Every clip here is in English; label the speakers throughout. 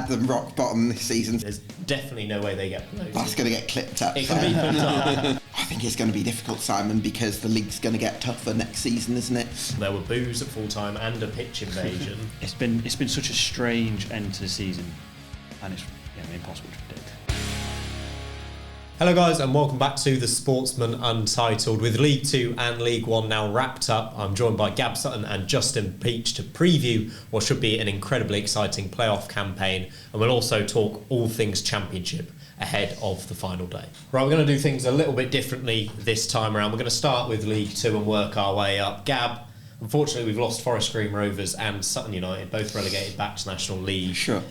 Speaker 1: had them rock bottom this season.
Speaker 2: There's definitely no way they get promoted.
Speaker 1: That's going to get clipped up.
Speaker 2: It can be clipped up.
Speaker 1: I think it's going to be difficult, Simon, because the league's going to get tougher next season, isn't it?
Speaker 2: There were boos at full time and a pitch invasion.
Speaker 3: It's been such a strange end to the season, and it's impossible to predict.
Speaker 2: Hello guys, and welcome back to the Sportsman Untitled. With League 2 and League 1 now wrapped up, I'm joined by Gab Sutton and Justin Peach to preview what should be an incredibly exciting playoff campaign, and we'll also talk all things Championship ahead of the final day. Right, we're going to do things a little bit differently this time around. We're going to start with League 2 and work our way up. Gab, unfortunately we've lost Forest Green Rovers and Sutton United, both relegated back to National League.
Speaker 1: Sure.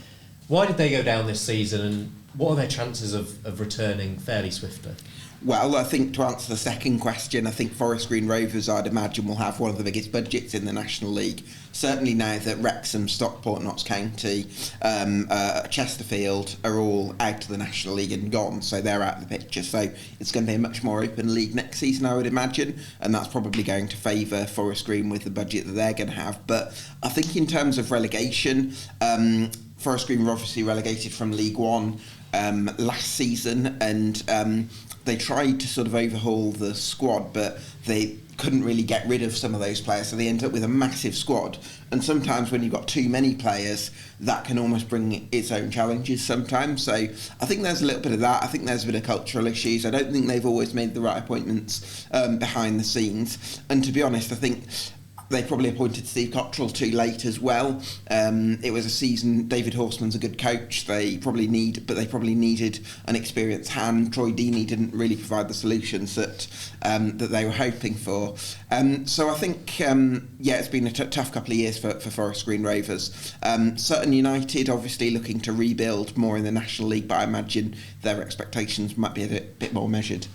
Speaker 2: Why did they go down this season, and what are their chances of returning fairly swiftly?
Speaker 1: Well, I think to answer the second question, I think Forest Green Rovers, I'd imagine, will have one of the biggest budgets in the National League. Certainly now that Wrexham, Stockport, Notts County, Chesterfield are all out of the National League and gone, so they're out of the picture. So it's going to be a much more open league next season, I would imagine, and that's probably going to favour Forest Green with the budget that they're going to have. But I think in terms of relegation, Forest Green were obviously relegated from League 1 last season, and they tried to sort of overhaul the squad, but they couldn't really get rid of some of those players, so they ended up with a massive squad. And sometimes when you've got too many players, that can almost bring its own challenges sometimes. So I think there's a little bit of that. I think there's a bit of cultural issues. I don't think they've always made the right appointments behind the scenes. And to be honest, I think they probably appointed Steve Cottrell too late as well. It was a season. David Horseman's a good coach. They probably needed an experienced hand. Troy Deeney didn't really provide the solutions that they were hoping for. So I think it's been a tough couple of years for Forest Green Rovers. Sutton United obviously looking to rebuild more in the National League, but I imagine their expectations might be a bit more measured.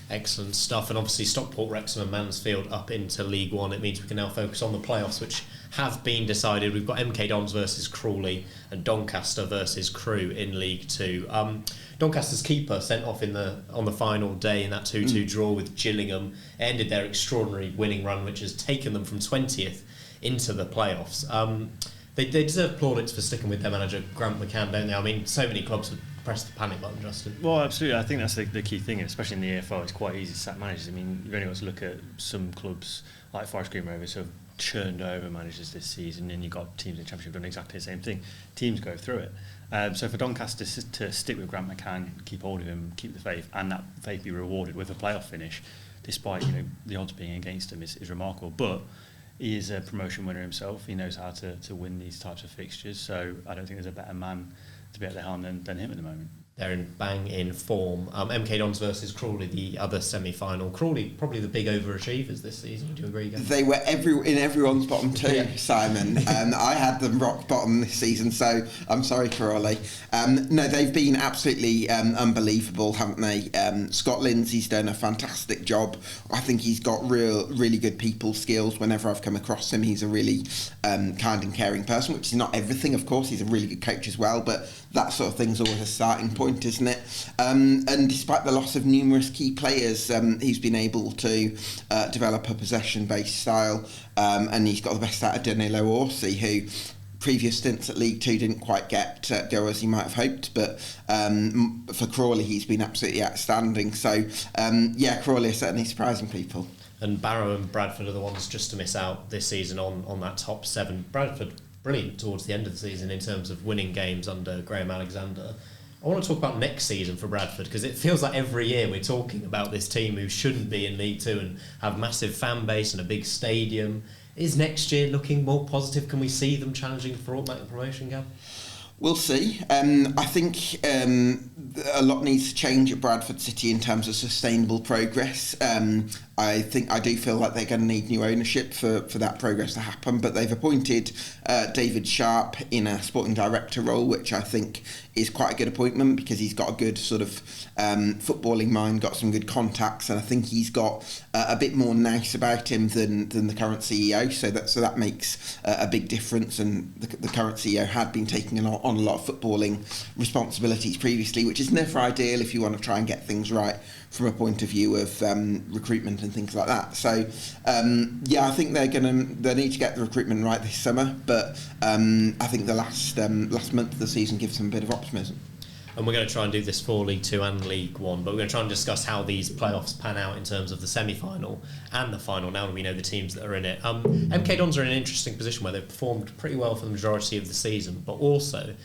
Speaker 2: Excellent stuff, and obviously Stockport, Wrexham and Mansfield up into League 1. It means we can now focus on the playoffs, which have been decided. We've got MK Dons versus Crawley and Doncaster versus Crewe in League 2. Doncaster's keeper sent off on the final day in that 2-2 draw with Gillingham. It ended their extraordinary winning run, which has taken them from 20th into the playoffs. They deserve plaudits for sticking with their manager Grant McCann, don't they? I mean, so many clubs would press the panic button, Justin.
Speaker 3: Well, absolutely. I think that's the key thing, especially in the EFL. It's quite easy to sack managers. I mean, you've only got to look at some clubs like Forest Green Rovers who have churned over managers this season, and you've got teams in the Championship doing exactly the same thing. Teams go through it. So for Doncaster to stick with Grant McCann, keep hold of him, keep the faith, and that faith be rewarded with a playoff finish, despite the odds being against him, is remarkable. But he is a promotion winner himself. He knows how to win these types of fixtures. So I don't think there's a better man to be at the helm than him at the moment.
Speaker 2: They're in bang in form. MK Dons versus Crawley, the other semi-final. Crawley, probably the big overachievers this season. Do you agree, Gary?
Speaker 1: They were in everyone's bottom two, Simon. I had them rock bottom this season, so I'm sorry, Crawley. No, they've been absolutely unbelievable, haven't they? Scott Lindsay's done a fantastic job. I think he's got really good people skills. Whenever I've come across him, he's a really kind and caring person, which is not everything, of course. He's a really good coach as well, but that sort of thing's always a starting point, isn't it? And despite the loss of numerous key players, he's been able to develop a possession-based style, and he's got the best out of Danilo Orsi, who previous stints at League 2 didn't quite go as he might have hoped, but for Crawley he's been absolutely outstanding. So Crawley are certainly surprising people. And
Speaker 2: Barrow and Bradford are the ones just to miss out this season on that top 7. Bradford brilliant towards the end of the season in terms of winning games under Graham Alexander. I want to talk about next season for Bradford, because it feels like every year we're talking about this team who shouldn't be in League 2 and have massive fan base and a big stadium. Is next year looking more positive? Can we see them challenging for automatic promotion, Gab?
Speaker 1: We'll see. I think a lot needs to change at Bradford City in terms of sustainable progress. I do feel like they're going to need new ownership for that progress to happen, but they've appointed David Sharp in a sporting director role, which I think is quite a good appointment because he's got a good sort of footballing mind, got some good contacts, and I think he's got a bit more nice about him than the current CEO, so that makes a big difference. And the current CEO had been taking on a lot of footballing responsibilities previously, which is never ideal if you want to try and get things right from a point of view of recruitment and things like that. So I think they need to get the recruitment right this summer, but I think the last month of the season gives them a bit of optimism.
Speaker 2: And we're going to try and do this for League Two and League One, but we're going to try and discuss how these playoffs pan out in terms of the semi-final and the final, now that we know the teams that are in it. MK Dons are in an interesting position where they've performed pretty well for the majority of the season, but also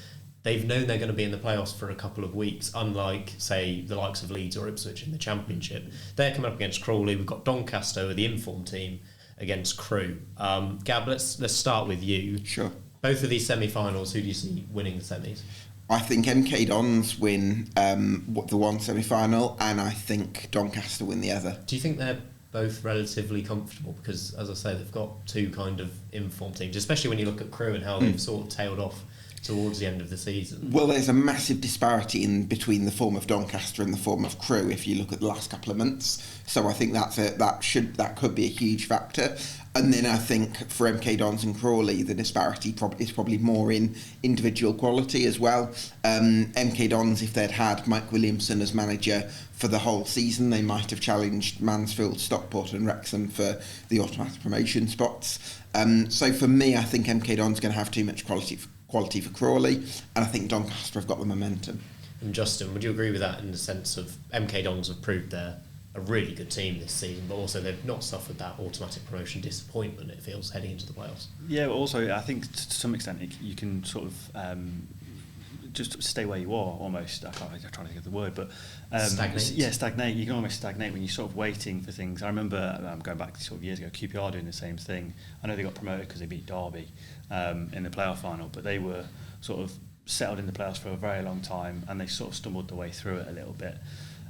Speaker 2: they've known they're going to be in the playoffs for a couple of weeks, unlike, say, the likes of Leeds or Ipswich in the Championship. They're coming up against Crawley. We've got Doncaster, the informed team, against Crewe. Gab, let's start with you.
Speaker 1: Sure.
Speaker 2: Both of these semi-finals, who do you see winning the semis?
Speaker 1: I think MK Dons win the one semi-final, and I think Doncaster win the other.
Speaker 2: Do you think they're both relatively comfortable? Because, as I say, they've got two kind of informed teams, especially when you look at Crewe and how they've sort of tailed off towards the end of the season.
Speaker 1: Well, there's a massive disparity in between the form of Doncaster and the form of Crewe if you look at the last couple of months. So I think that could be a huge factor. And then I think for MK Dons and Crawley, the disparity is probably more in individual quality as well. MK Dons, if they'd had Mike Williamson as manager for the whole season, they might have challenged Mansfield, Stockport and Wrexham for the automatic promotion spots. So for me, I think MK Dons going to have too much quality for Crawley, and I think Doncaster have got the momentum.
Speaker 2: And Justin, would you agree with that in the sense of MK Dons have proved they're a really good team this season, but also they've not suffered that automatic promotion disappointment, it feels, heading into the playoffs?
Speaker 3: Yeah, but also I think to some extent you can sort of just stay where you are almost. I'm trying to think of the word, but
Speaker 2: stagnate.
Speaker 3: Yeah, stagnate. You can almost stagnate when you're sort of waiting for things. I remember going back sort of years ago, QPR doing the same thing. I know they got promoted because they beat Derby in the playoff final, but they were sort of settled in the playoffs for a very long time, and they sort of stumbled their way through it a little bit.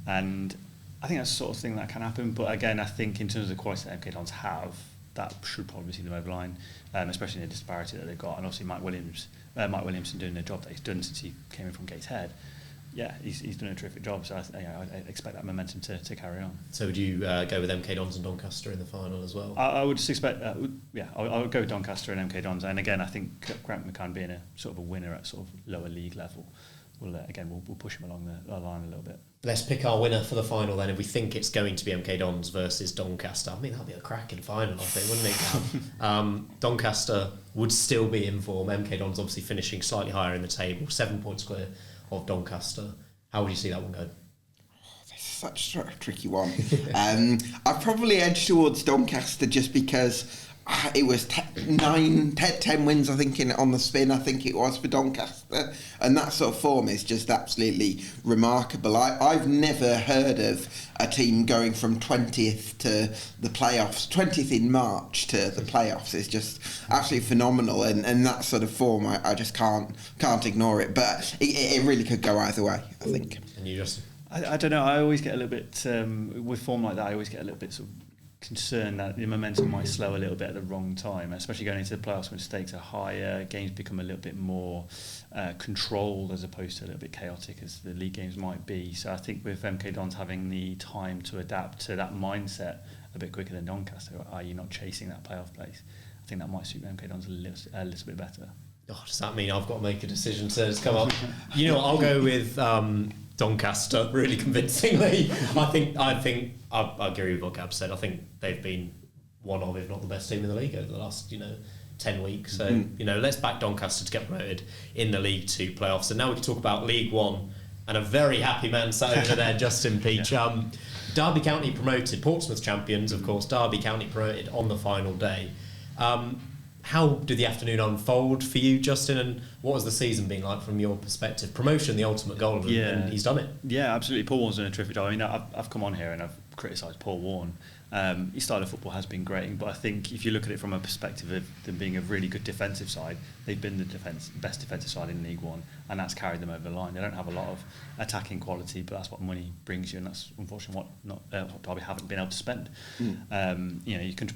Speaker 3: And I think that's the sort of thing that can happen. But again, I think in terms of the quality that MK Dons have, that should probably see them over the line, especially in the disparity that they've got. And obviously Mike Williamson doing the job that he's done since he came in from Gateshead. Yeah, he's done a terrific job. So I expect that momentum to carry on.
Speaker 2: So would you go with MK Dons and Doncaster in the final as well?
Speaker 3: I would just expect, I would go with Doncaster and MK Dons. And again, I think Grant McCann being a sort of a winner at sort of lower league level, we'll push him along the line a little bit.
Speaker 2: Let's pick our winner for the final then. If we think it's going to be MK Dons versus Doncaster, I mean, that'll be a cracking final, I think, wouldn't it? Doncaster would still be in form. MK Dons obviously finishing slightly higher in the table, 7 points clear of Doncaster. How would you see that one go?
Speaker 1: This is such a tricky one. I'd probably edge towards Doncaster just because it was 10 wins, I think, on the spin, I think it was, for Doncaster. And that sort of form is just absolutely remarkable. I've never heard of a team going from 20th to the playoffs. 20th in March to the playoffs is just absolutely phenomenal. And that sort of form, I just can't ignore it. But it really could go either way, I think.
Speaker 2: And you, Justin?
Speaker 3: I don't know. I always get a little bit, with form like that, I always get a little bit sort of concerned that the momentum might slow a little bit at the wrong time, especially going into the playoffs when stakes are higher, games become a little bit more controlled as opposed to a little bit chaotic as the league games might be. So I think with MK Dons having the time to adapt to that mindset a bit quicker than Doncaster, i.e. not chasing that playoff place, I think that might suit MK Dons a little bit better.
Speaker 2: Oh, does that mean I've got to make a decision to come up? You know, I'll go with Doncaster really convincingly. I agree with what Gab said. I think they've been one of, if not the best team in the league over the last 10 weeks. So let's back Doncaster to get promoted in the League Two playoffs. And now we can talk about League One and a very happy man sat over there, Justin Peach. Derby County promoted, Portsmouth champions, of course. Derby County promoted on the final day. How did the afternoon unfold for you, Justin, and what has the season been like from your perspective? Promotion, the ultimate goal, and he's done it.
Speaker 3: Yeah, absolutely. Paul Warne's done a terrific job. I mean, I've come on here and I've criticised Paul Warne. His style of football has been great, but I think if you look at it from a perspective of them being a really good defensive side, they've been the best defensive side in League One, and that's carried them over the line. They don't have a lot of attacking quality, but that's what money brings you, and that's unfortunately what Derby haven't been able to spend. You can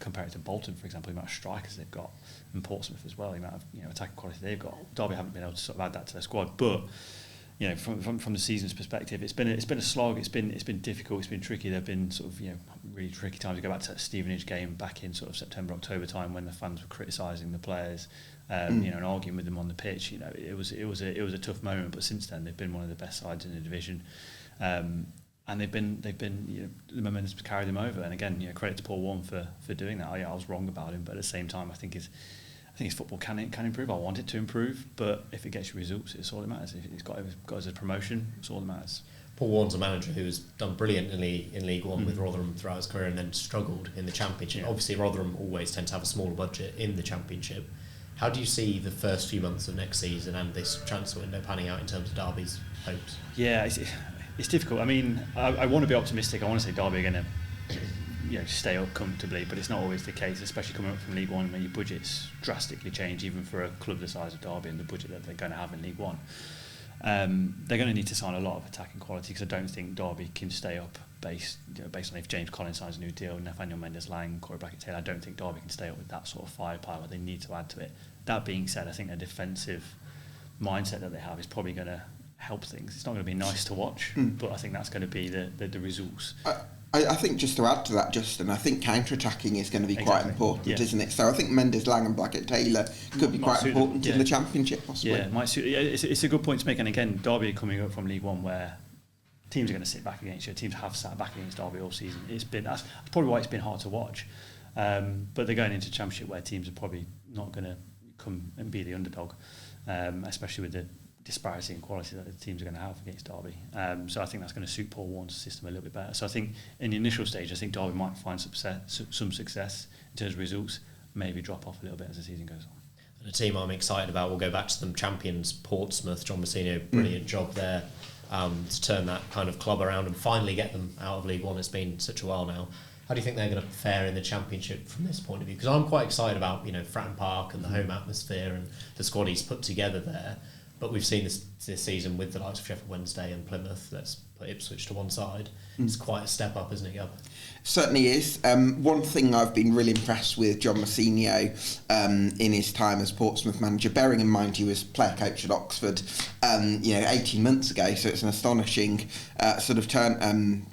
Speaker 3: compare it to Bolton, for example, the amount of strikers they've got, and Portsmouth as well, the amount of attacking quality they've got. Derby haven't been able to sort of add that to their squad, but from the season's perspective, it's been a slog. It's been difficult. It's been tricky. There've been sort of really tricky times. We go back to that Stevenage game back in sort of September, October time when the fans were criticising the players, and arguing with them on the pitch. It was a tough moment. But since then, they've been one of the best sides in the division. and they've been the momentum's carried them over. And again, credit to Paul Warren for doing that. I was wrong about him, but at the same time, I think his football can improve. I want it to improve, but if it gets you results, it's all that matters. If it's got us a promotion, it's all that matters.
Speaker 2: Paul Warren's a manager who's done brilliantly in League One with Rotherham throughout his career and then struggled in the Championship.
Speaker 3: Yeah.
Speaker 2: Obviously, Rotherham always tend to have a smaller budget in the Championship. How do you see the first few months of next season and this transfer window panning out in terms of Derby's hopes?
Speaker 3: Yeah, it's difficult. I mean, I want to be optimistic. I want to say Derby are going to stay up comfortably, but it's not always the case, especially coming up from League One when your budgets drastically change, even for a club the size of Derby and the budget that they're going to have in League One. They're going to need to sign a lot of attacking quality, because I don't think Derby can stay up based on if James Collins signs a new deal, Nathaniel Mendes-Lang, Corey Brackett-Taylor. I don't think Derby can stay up with that sort of firepower. They need to add to it. That being said, I think a defensive mindset that they have is probably going to help things. It's not going to be nice to watch, but I think that's going to be the results.
Speaker 1: I think just to add to that, Justin, I think counter-attacking is going to be quite important, isn't it? So I think Mendes-Lang and Blackett-Taylor could be quite important in the Championship, possibly.
Speaker 3: Yeah, might suit. Yeah, it's a good point to make. And again, Derby coming up from League One, where teams are going to sit back against you. Teams have sat back against Derby all season. That's probably why it's been hard to watch. But they're going into Championship where teams are probably not going to come and be the underdog, especially with the disparity in quality that the teams are going to have against Derby. So I think that's going to suit Paul Warren's system a little bit better. So I think in the initial stage, I think Derby might find some success in terms of results, maybe drop off a little bit as the season goes on.
Speaker 2: And a team I'm excited about, we'll go back to them, champions Portsmouth. John Mousinho, brilliant job there to turn that kind of club around and finally get them out of League One. It's been such a while now. How do you think they're going to fare in the Championship from this point of view? Because I'm quite excited about Fratton Park and the home atmosphere and the squad he's put together there. But we've seen this season with the likes of Sheffield Wednesday and Plymouth. Let's put Ipswich to one side. It's quite a step up, isn't it, Gab?
Speaker 1: Certainly is. One thing I've been really impressed with John Mousinho in his time as Portsmouth manager, bearing in mind he was player coach at Oxford 18 months ago, so it's an astonishing sort of turnaround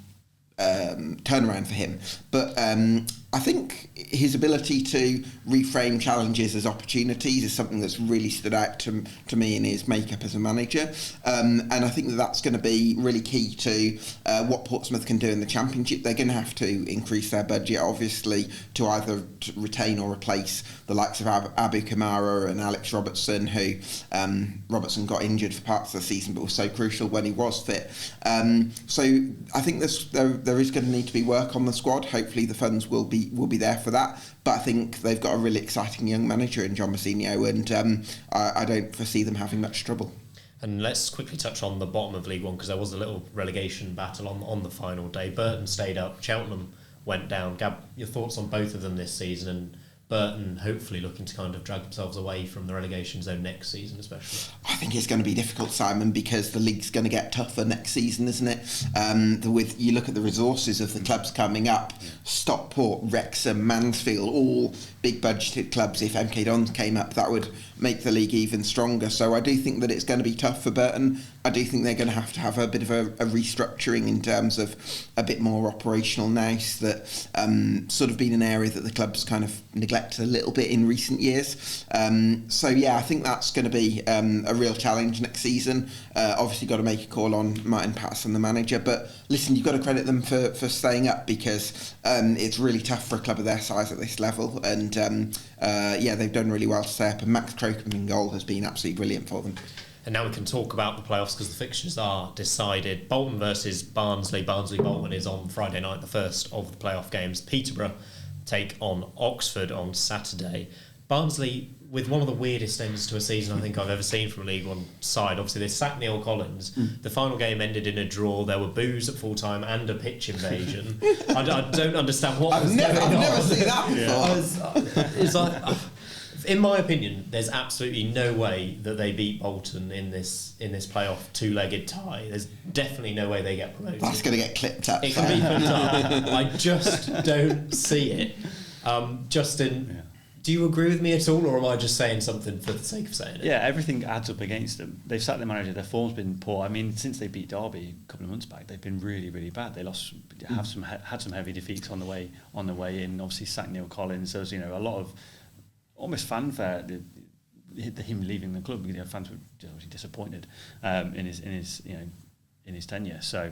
Speaker 1: for him. But I think his ability to reframe challenges as opportunities is something that's really stood out to me in his makeup as a manager. And I think that's going to be really key to what Portsmouth can do in the Championship. They're going to have to increase their budget, obviously, to either retain or replace the likes of Abu Kamara and Alex Robertson, who Robertson got injured for parts of the season, but was so crucial when he was fit. So I think there is going to need to be work on the squad. Hopefully the funds will be there for that. But I think they've got a really exciting young manager in John Mousinho, and I don't foresee them having much trouble.
Speaker 2: And let's quickly touch on the bottom of League One, because there was a little relegation battle on the final day. Burton stayed up, Cheltenham went down. Gab, your thoughts on both of them this season, and Burton hopefully looking to kind of drag themselves away from the relegation zone next season especially?
Speaker 1: I think it's going to be difficult, Simon, because the league's going to get tougher next season, isn't it? With you look at the resources of the clubs coming up, Stockport, Wrexham, Mansfield, all big budgeted clubs. If MK Dons came up, that would make the league even stronger. So I do think that it's going to be tough for Burton. I do think they're going to have a bit of a restructuring in terms of a bit more operational now. That sort of been an area that the club's kind of neglected a little bit in recent years. So yeah, I think that's going to be a real challenge next season. Obviously got to make a call on Martin Patterson, the manager, but listen, you've got to credit them for staying up, because it's really tough for a club of their size at this level, and they've done really well to stay up, and Max Crocombe in goal has been absolutely brilliant for them.
Speaker 2: And now we can talk about the playoffs, because the fixtures are decided. Bolton versus Barnsley. Barnsley-Bolton is on Friday night, the first of the playoff games. Peterborough take on Oxford on Saturday. Barnsley, with one of the weirdest ends to a season I think I've ever seen from a League One side. Obviously, they sacked Neil Collins. The final game ended in a draw. There were boos at full time and a pitch invasion. I don't understand what was going on. I've never seen that before. It's like, in my opinion, there's absolutely no way that they beat Bolton in this playoff two-legged tie. There's definitely no way they get promoted.
Speaker 1: That's going to get clipped up.
Speaker 2: It can be clipped up. I just don't see it. Justin, do you agree with me at all, or am I just saying something for the sake of saying it?
Speaker 3: Yeah, everything adds up against them. They've sacked their manager. Their form's been poor. I mean, since they beat Derby a couple of months back, they've been really, really bad. They had some heavy defeats on the way in. Obviously, sacked Neil Collins. There was a lot of almost fanfare. Him leaving the club, fans were obviously disappointed in his tenure. So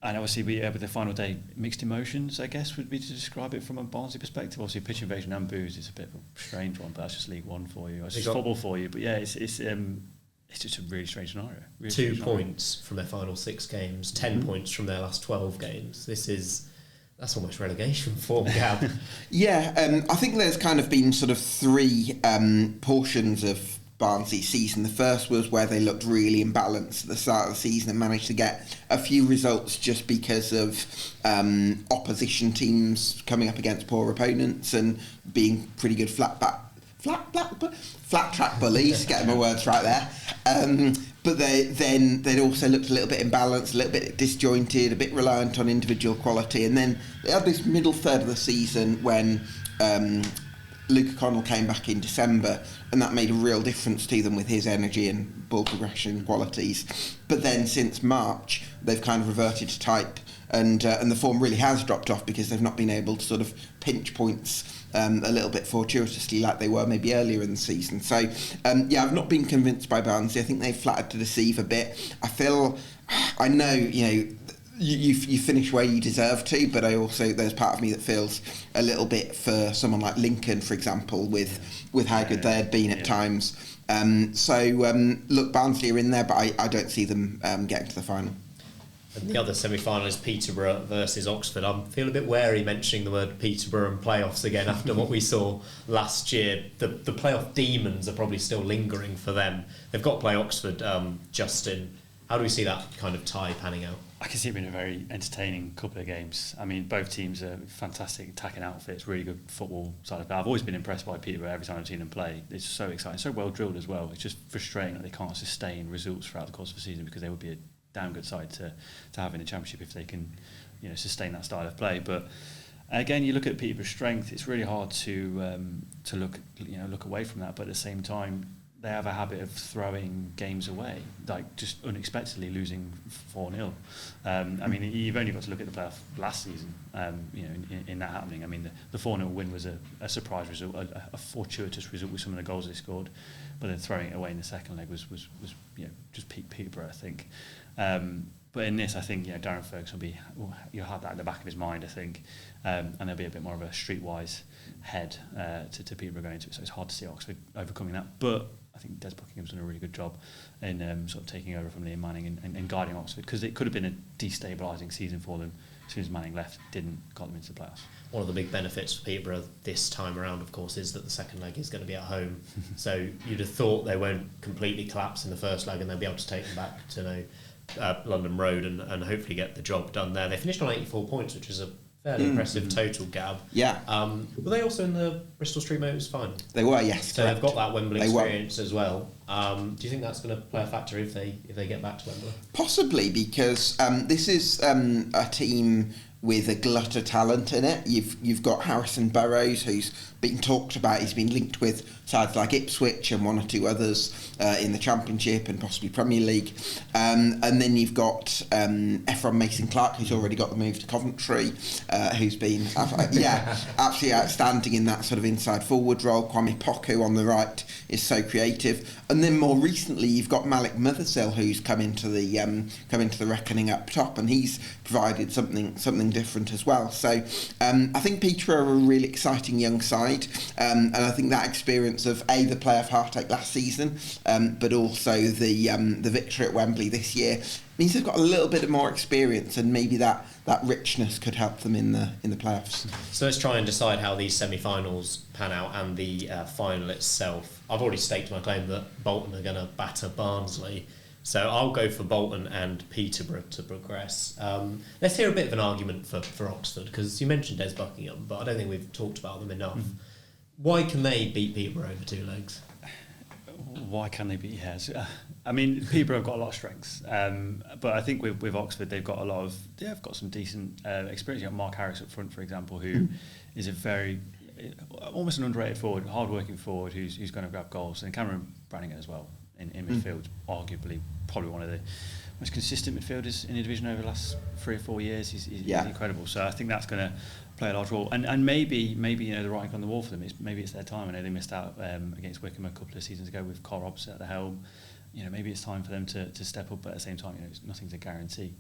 Speaker 3: And obviously, with the final day, mixed emotions, I guess, would be to describe it from a Barnsley perspective. Obviously, pitch invasion and booze is a bit of a strange one, but that's just League One for you. It's just football for you. But yeah, it's just a really strange scenario. Really
Speaker 2: 2 points from their final 6 games, 10 points from their last 12 games. That's almost relegation form, Gab.
Speaker 1: Yeah, I think there's kind of been sort of 3 portions of Barnsley's season. The first was where they looked really imbalanced at the start of the season and managed to get a few results just because of opposition teams coming up against poor opponents and being pretty good flat track bullies, getting my words right there. But they'd also looked a little bit imbalanced, a little bit disjointed, a bit reliant on individual quality. And then they had this middle third of the season when Luke O'Connell came back in December, and that made a real difference to them with his energy and ball progression qualities. But then since March, they've kind of reverted to type, and the form really has dropped off because they've not been able to sort of pinch points a little bit fortuitously like they were maybe earlier in the season. So, I've not been convinced by Barnsley. I think they've flattered to deceive a bit. I know, you finish where you deserve to, but there's part of me that feels a little bit for someone like Lincoln, for example, with how good they had been at times. Look, Barnsley are in there, but I don't see them getting to the final.
Speaker 2: And the other semi-final is Peterborough versus Oxford. I feel a bit wary mentioning the word Peterborough and playoffs again after what we saw last year. The playoff demons are probably still lingering for them. They've got to play Oxford, Justin. How do we see that kind of tie panning out?
Speaker 3: I can see it being a very entertaining couple of games. I mean, both teams are fantastic attacking outfits, really good football side of play. I've always been impressed by Peterborough every time I've seen them play. It's so exciting, so well drilled as well. It's just frustrating that they can't sustain results throughout the course of the season because they would be a damn good side to have in the Championship if they can, sustain that style of play. But again, you look at Peterborough's strength. It's really hard to look away from that. But at the same time, they have a habit of throwing games away, like just unexpectedly losing 4-0. I mean, you've only got to look at the playoff last season, in that happening. I mean, the 4-0 win was a surprise result, a fortuitous result with some of the goals they scored, but then throwing it away in the second leg was just peak Peterborough, I think. But in this, I think Darren Ferguson you'll have that at the back of his mind, I think, and there'll be a bit more of a streetwise head to Peterborough going into it. So it's hard to see Oxford overcoming that, but I think Des Buckingham's done a really good job in sort of taking over from Liam Manning and guiding Oxford, because it could have been a destabilising season for them as soon as Manning left, got them into the playoffs.
Speaker 2: One of the big benefits for Peterborough this time around, of course, is that the second leg is going to be at home. So you'd have thought they won't completely collapse in the first leg and they'll be able to take them back to London Road and hopefully get the job done there. They finished on 84 points, which is a fairly impressive total, Gab.
Speaker 1: Yeah.
Speaker 2: Were they also in the Bristol Street Motors final?
Speaker 1: They were, yes.
Speaker 2: So
Speaker 1: correct.
Speaker 2: they've got that Wembley experience as well. Do you think that's going to play a factor if they get back to Wembley?
Speaker 1: Possibly, because this is a team with a glut of talent in it. You've got Harrison Burrows, who's been talked about. He's been linked with sides like Ipswich and one or two others in the Championship and possibly Premier League. And then you've got Ephron Mason-Clark, who's already got the move to Coventry, who's been absolutely outstanding in that sort of inside forward role. Kwame Poku on the right is so creative. And then more recently, you've got Malik Mothersill, who's come into the reckoning up top, and he's provided something different as well. So I think Peterborough are a really exciting young side, and I think that experience of the playoff heartache last season, but also the victory at Wembley this year means they've got a little bit of more experience, and maybe that richness could help them in the playoffs.
Speaker 2: So let's try and decide how these semi-finals pan out and the final itself. I've already staked my claim that Bolton are going to batter Barnsley, so I'll go for Bolton and Peterborough to progress. Let's hear a bit of an argument for Oxford, because you mentioned Des Buckingham, but I don't think we've talked about them enough. Why can they beat Peterborough over 2 legs?
Speaker 3: Why can they beat Hares? I mean, Peterborough have got a lot of strengths, but I think with Oxford they've got got some decent experience. You got Mark Harris up front, for example, who is a very almost an underrated forward, hard-working forward who's going to grab goals, and Cameron Brannigan as well in midfield, arguably probably one of the most consistent midfielders in the division over the last 3 or 4 years. He's incredible. So I think that's going to play a large role, and maybe the writing on the wall for them is maybe it's their time. I know they missed out against Wickham a couple of seasons ago with Carl Robertson at the helm. Maybe it's time for them to step up, but at the same time, nothing's a guarantee.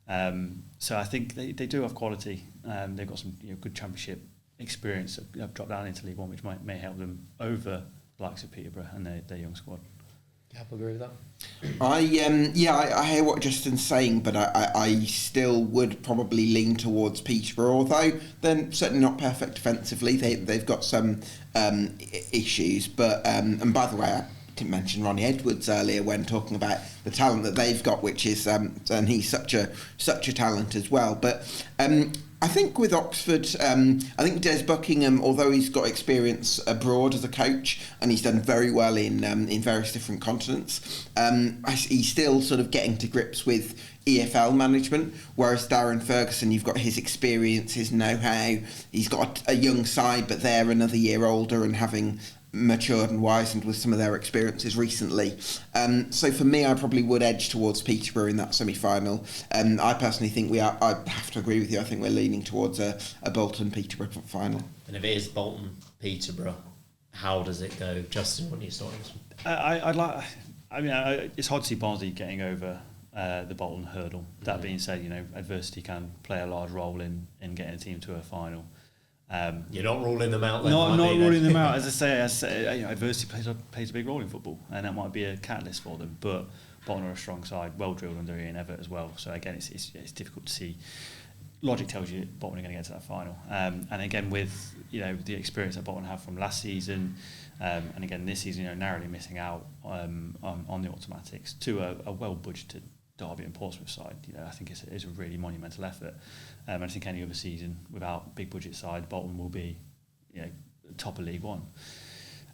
Speaker 3: So I think they do have quality. They've got some good Championship experience that have dropped down into League One, which may help them over the likes of Peterborough and their young squad.
Speaker 2: Yeah, I agree with that.
Speaker 1: I hear what Justin's saying, but I still would probably lean towards Peterborough, although they're certainly not perfect defensively. They've got some issues, but and by the way, I didn't mention Ronnie Edwards earlier when talking about the talent that they've got, which is and he's such a talent as well. But I think with Oxford, I think Des Buckingham, although he's got experience abroad as a coach and he's done very well in various different continents, he's still sort of getting to grips with EFL management, whereas Darren Ferguson, you've got his experience, his know-how, he's got a young side, but they're another year older and having matured and wizened with some of their experiences recently. So for me, I probably would edge towards Peterborough in that semi-final. I personally think I have to agree with you, I think we're leaning towards a Bolton-Peterborough final.
Speaker 2: And if it is Bolton-Peterborough, how does it go? Justin, what are you starting with?
Speaker 3: It's hard to see Barnsley getting over the Bolton hurdle. That being said, adversity can play a large role in getting a team to a final.
Speaker 2: You're not ruling them out then?
Speaker 3: Not ruling them out. As I say, adversity plays a big role in football, and that might be a catalyst for them. But Bolton are a strong side, well drilled under Ian Evatt as well. So again, it's difficult to see. Logic tells you Bolton are going to get to that final. And again, with the experience that Bolton have from last season, and again this season, narrowly missing out on the automatics to a well budgeted Derby and Portsmouth side. I think it's a really monumental effort. I think any other season without big budget side, Bolton will be, top of League One.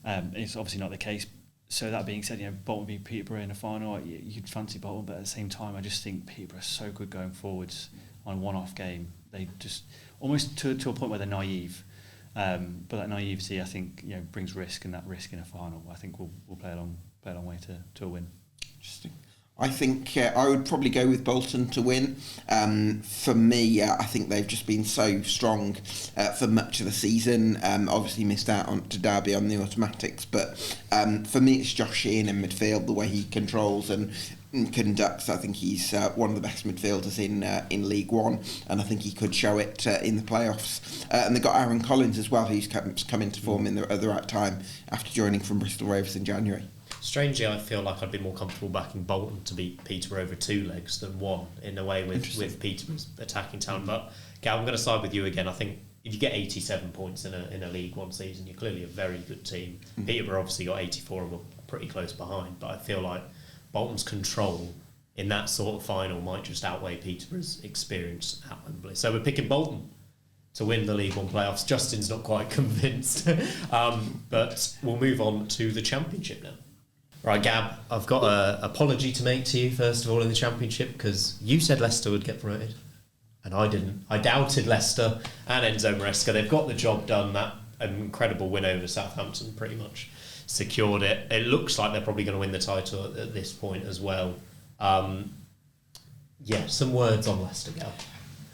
Speaker 3: It's obviously not the case. So that being said, Bolton v Peterborough in the final, you'd fancy Bolton, but at the same time, I just think Peterborough are so good going forwards on a one-off game. They just almost to a point where they're naive. But that naivety, I think, brings risk, and that risk in a final, I think will play a long way to a win.
Speaker 1: Interesting. I think I would probably go with Bolton to win. For me, I think they've just been so strong for much of the season. Obviously missed out on to Derby on the automatics, but for me it's Josh Sheehan in midfield, the way he controls and conducts. I think he's one of the best midfielders in League One, and I think he could show it in the playoffs. And they've got Aaron Collins as well, who's come into form at the right time after joining from Bristol Rovers in January.
Speaker 2: Strangely, I feel like I'd be more comfortable backing Bolton to beat Peterborough over two legs than one, in a way with Peterborough's attacking talent. But Gav, I'm going to side with you again. I think if you get 87 points in a League One season, you're clearly a very good team. Peterborough obviously got 84 and were pretty close behind, but I feel like Bolton's control in that sort of final might just outweigh Peterborough's experience at Wembley. So we're picking Bolton to win the League One playoffs. Justin's not quite convinced, but we'll move on to the Championship now. Right, Gab, I've got an apology to make to you, first of all, in the Championship, because you said Leicester would get promoted, and I didn't. I doubted Leicester and Enzo Maresca. They've got the job done. That incredible win over Southampton pretty much secured it. It looks like they're probably going to win the title at this point as well. Some words on Leicester, Gab.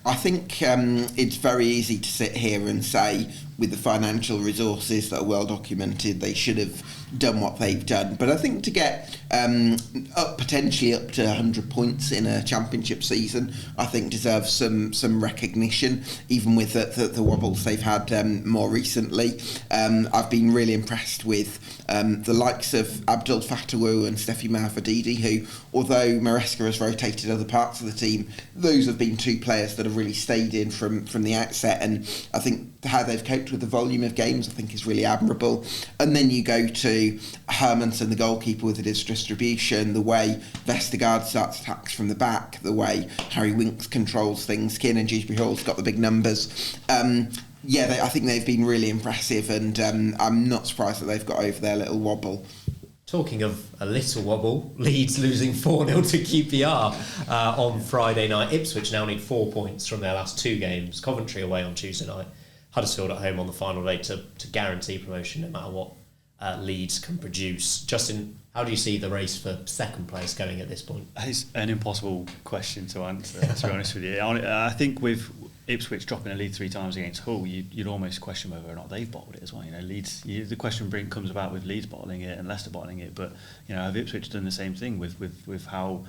Speaker 1: I think it's very easy to sit here and say, with the financial resources that are well documented, they should have done what they've done. But I think to get potentially up to 100 points in a Championship season, I think deserves some recognition, even with the wobbles they've had more recently. I've been really impressed with the likes of Abdul Fatawu and Steffi Mahfadidi, who, although Maresca has rotated other parts of the team, those have been two players that have really stayed in from the outset, and I think how they've coped with the volume of games I think is really admirable. And then you go to Hermansen, the goalkeeper, with his distribution, the way Vestergaard starts attacks from the back, the way Harry Winks controls things, Kiernan Dewsbury-Hall's got the big numbers. I think they've been really impressive, and I'm not surprised that they've got over their little wobble.
Speaker 2: Talking of a little wobble, Leeds losing 4-0 to QPR on Friday night. Ipswich now need 4 points from their last two games. Coventry away on Tuesday night. Huddersfield at home on the final day to guarantee promotion no matter what Leeds can produce. Justin, how do you see the race for second place going at this point?
Speaker 3: It's an impossible question to answer, to be honest with you. I think with Ipswich dropping a lead 3 times against Hull, you'd almost question whether or not they've bottled it as well. Leeds. The question comes about with Leeds bottling it and Leicester bottling it, but have Ipswich done the same thing with how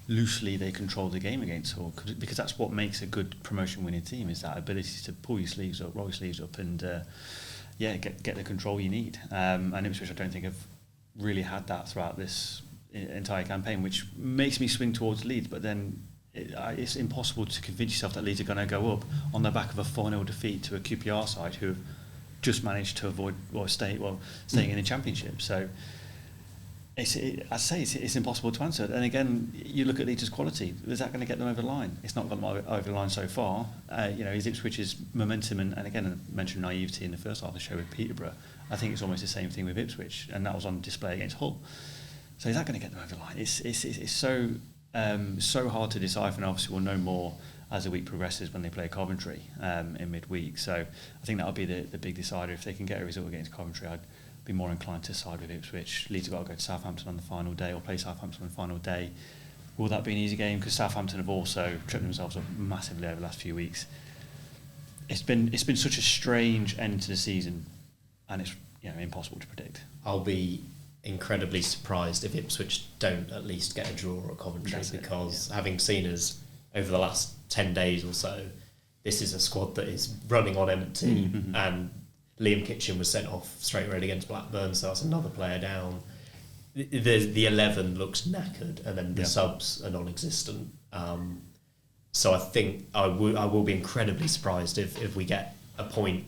Speaker 3: loosely they control the game against Hull, because that's what makes a good promotion winning team, is that ability to pull your sleeves up, roll your sleeves up, and get the control you need. And Ipswich, I don't think have really had that throughout this entire campaign, which makes me swing towards Leeds. But then it's impossible to convince yourself that Leeds are going to go up on the back of a 4-0 defeat to a QPR side who have just managed to avoid staying in the Championship. So it's impossible to answer. And again, you look at Leeds' quality. Is that going to get them over the line? It's not got them over the line so far. Is Ipswich's momentum, and again, I mentioned naivety in the first half of the show with Peterborough. I think it's almost the same thing with Ipswich, and that was on display against Hull. So is that going to get them over the line? It's so hard to decipher, and obviously we'll know more as the week progresses when they play Coventry in midweek. So I think that'll be the big decider. If they can get a result against Coventry, I'd be more inclined to side with Ipswich. Leeds have got to go to Southampton on the final day, or play Southampton on the final day. Will that be an easy game? Because Southampton have also tripped themselves up massively over the last few weeks. It's been such a strange end to the season, and it's impossible to predict.
Speaker 2: I'll be incredibly surprised if Ipswich don't at least get a draw at Coventry, because having seen us over the last 10 days or so, this is a squad that is running on empty, and Liam Kitchen was sent off straight red against Blackburn, so that's another player down. The 11 looks knackered, and then the subs are non-existent. So I think I will be incredibly surprised if we get a point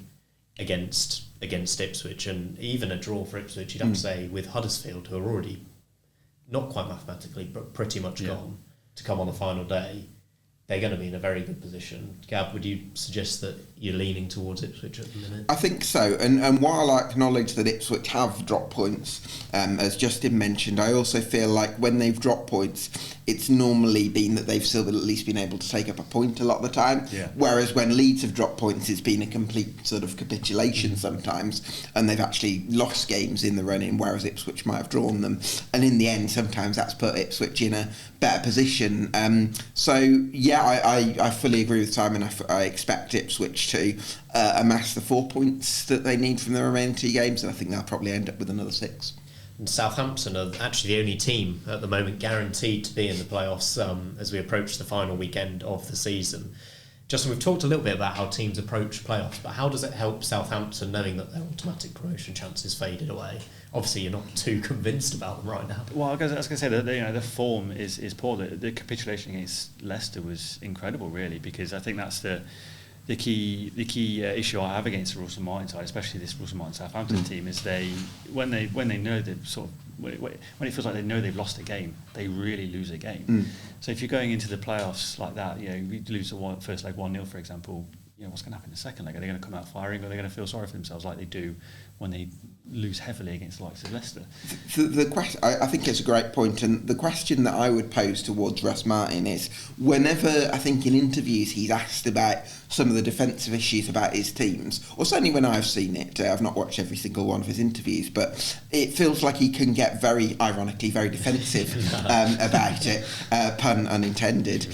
Speaker 2: against Ipswich, and even a draw for Ipswich, you'd have to say, with Huddersfield, who are already not quite mathematically but pretty much gone, to come on the final day. They're going to be in a very good position. Gab, would you suggest that you're leaning towards Ipswich at the minute?
Speaker 1: I think so. And while I acknowledge that Ipswich have dropped points, as Justin mentioned, I also feel like when they've dropped points, it's normally been that they've still at least been able to take up a point a lot of the time. Yeah. Whereas when Leeds have dropped points, it's been a complete sort of capitulation sometimes, and they've actually lost games in the run-in, whereas Ipswich might have drawn them. And in the end, sometimes that's put Ipswich in a better position. I fully agree with Simon. I expect Ipswich to amass the 4 points that they need from the remaining 2 games, and I think they'll probably end up with another 6.
Speaker 2: And Southampton are actually the only team at the moment guaranteed to be in the playoffs as we approach the final weekend of the season. Justin, we've talked a little bit about how teams approach playoffs, but how does it help Southampton knowing that their automatic promotion chances faded away? Obviously, you're not too convinced about them right now. Well,
Speaker 3: I was going to say that the form is poor. The capitulation against Leicester was incredible, really, because I think that's the key issue I have against the Russell Martin side, especially this Russell Martin Southampton team, is when they know they've sort of when it feels like they know they've lost a game, they really lose a game. So if you're going into the playoffs like that, we lose the first leg 1-0, for example. What's going to happen in the second leg? Are they going to come out firing, or are they going to feel sorry for themselves like they do when they lose heavily against the likes of Leicester?
Speaker 1: The question, I think it's a great point, and the question that I would pose towards Russ Martin is, whenever I think in interviews he's asked about some of the defensive issues about his teams, or certainly when I've seen it, I've not watched every single one of his interviews, but it feels like he can get very, ironically, very defensive about it, pun unintended,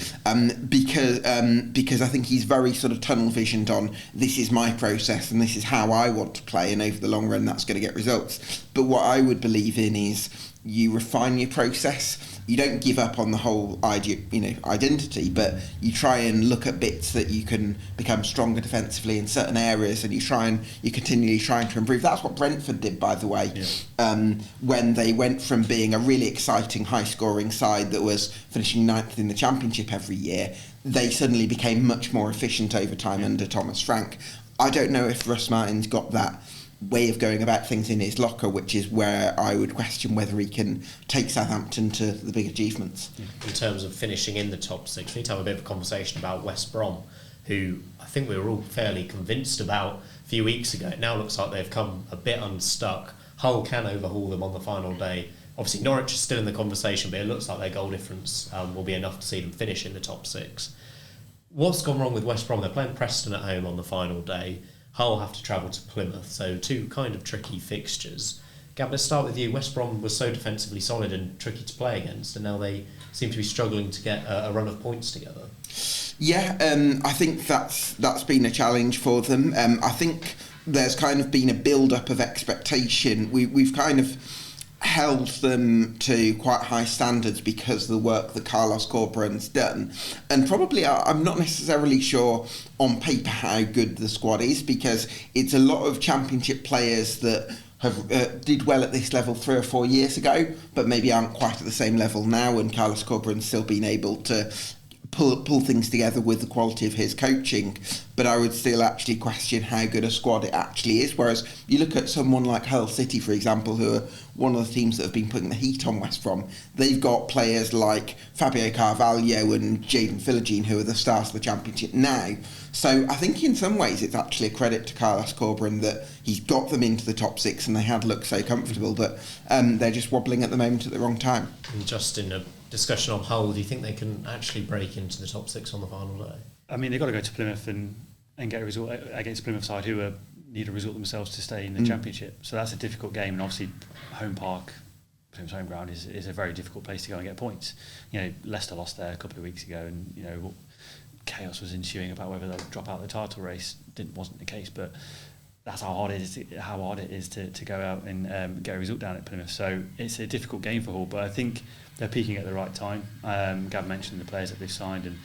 Speaker 1: because I think he's very sort of tunnel visioned on, this is my process and this is how I want to play, and over the long run that's going to get results. But what I would believe in is you refine your process. You don't give up on the whole identity, but you try and look at bits that you can become stronger defensively in certain areas, and you're continually trying to improve. That's what Brentford did, by the way, when they went from being a really exciting, high-scoring side that was finishing 9th in the Championship every year. They suddenly became much more efficient over time under Thomas Frank. I don't know if Russ Martin's got that way of going about things in his locker, which is where I would question whether he can take Southampton to the big achievements.
Speaker 2: In terms of finishing in the top 6, we need to have a bit of a conversation about West Brom, who I think we were all fairly convinced about a few weeks ago. It now looks like they've come a bit unstuck. Hull can overhaul them on the final day. Obviously Norwich is still in the conversation, but it looks like their goal difference will be enough to see them finish in the top 6. What's gone wrong with West Brom? They're playing Preston at home on the final day. Hull have to travel to Plymouth, so 2 kind of tricky fixtures. Gab, let's start with you. West Brom was so defensively solid and tricky to play against, and now they seem to be struggling to get a run of points together.
Speaker 1: Yeah, I think that's been a challenge for them. I think there's kind of been a build-up of expectation. We've kind of... held them to quite high standards because of the work that Carlos Corberan's done. And probably I'm not necessarily sure on paper how good the squad is, because it's a lot of Championship players that have did well at this level 3 or 4 years ago, but maybe aren't quite at the same level now, and Carlos Corberan's still been able to pull things together with the quality of his coaching. But I would still actually question how good a squad it actually is. Whereas you look at someone like Hull City, for example, who are one of the teams that have been putting the heat on West Brom. They've got players like Fabio Carvalho and Jadon Philogene, who are the stars of the Championship now. So I think in some ways it's actually a credit to Carlos Corberan that he's got them into the top 6 and they had looked so comfortable, but they're just wobbling at the moment at the wrong time.
Speaker 2: And just in a discussion on Hull, do you think they can actually break into the top 6 on the final day?
Speaker 3: I mean, they've got to go to Plymouth and get a result against Plymouth side who need a result themselves to stay in the Championship. So that's a difficult game, and obviously home park, Plymouth's home ground, is a very difficult place to go and get points. You know, Leicester lost there a couple of weeks ago, and you know, chaos was ensuing about whether they'll drop out of the title race. Wasn't the case, but that's how hard it is to go out and get a result down at Plymouth. So it's a difficult game for Hull, but I think they're peaking at the right time. Gav mentioned the players that they've signed and